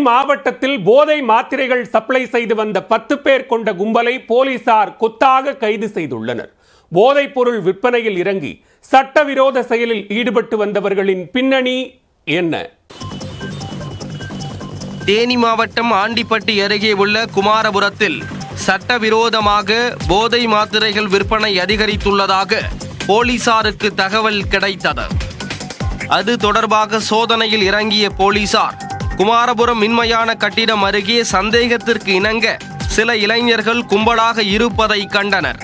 மாவட்டத்தில் போதை மாத்திரைகள் சப்ளை செய்து வந்த 10 பேர் கொண்ட கும்பலை போலீசார் கொத்தாக கைது செய்துள்ளனர். போதைப் பொருள் விற்பனையில் இறங்கி சட்டவிரோத செயலில் ஈடுபட்டு வந்தவர்களின் பின்னணி என்ன? தேனி மாவட்டம் ஆண்டிப்பட்டி அருகே உள்ள குமாரபுரத்தில் சட்டவிரோதமாக போதை மாத்திரைகள் விற்பனை அதிகரித்துள்ளதாக போலீசாருக்கு தகவல் கிடைத்தது. அது தொடர்பாக சோதனையில் இறங்கிய போலீசார் குமாரபுரம் மின்மயான கட்டிடம் அருகே சந்தேகத்திற்கு இணங்க சில இளைஞர்கள் கும்பலாக இருப்பதை கண்டனர்.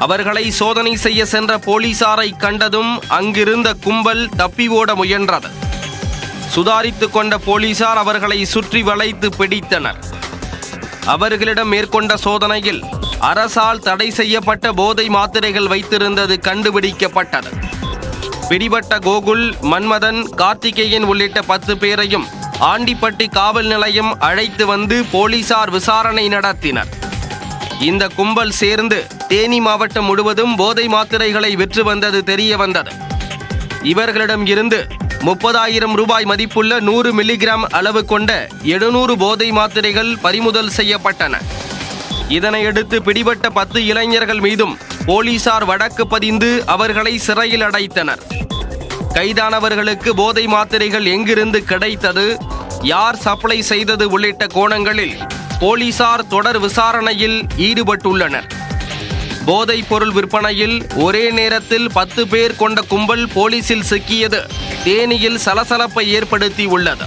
அவர்களை சோதனை செய்ய சென்ற போலீசாரை கண்டதும் அங்கிருந்த கும்பல் தப்பி ஓட முயன்றது. சுதாரித்துக் கொண்ட போலீசார் அவர்களை சுற்றி வளைத்து பிடித்தனர். அவர்களிடம் மேற்கொண்ட சோதனையில் அரசால் தடை செய்யப்பட்ட போதை மாத்திரைகள் வைத்திருந்தது கண்டுபிடிக்கப்பட்டது. பிடிபட்ட கோகுல், மன்மதன், கார்த்திகேயன் உள்ளிட்ட 10 பேரையும் ஆண்டிப்பட்டி காவல் நிலையம் அழைத்து வந்து போலீசார் விசாரணை நடத்தினர். இந்த கும்பல் சேர்ந்து தேனி மாவட்டம் முழுவதும் போதை மாத்திரைகளை விற்று வந்தது தெரிய வந்தது. இவர்களிடம் இருந்து 30,000 ரூபாய் மதிப்புள்ள 100 மில்லிகிராம் அளவு கொண்ட 700 போதை மாத்திரைகள் பறிமுதல் செய்யப்பட்டன. இதனையடுத்து பிடிபட்ட 10 இளைஞர்கள் மீதும் போலீசார் வழக்கு பதிந்து அவர்களை சிறையில் அடைத்தனர். கைதானவர்களுக்கு போதை மாத்திரைகள் எங்கிருந்து கிடைத்தது, யார் சப்ளை செய்தது உள்ளிட்ட கோணங்களில் போலீசார் தொடர் விசாரணையில் ஈடுபட்டுள்ளனர். போதைப் பொருள் விற்பனையில் ஒரே நேரத்தில் 10 பேர் கொண்ட கும்பல் போலீசில் சிக்கியது தேனியில் சலசலப்பை ஏற்படுத்தி உள்ளது.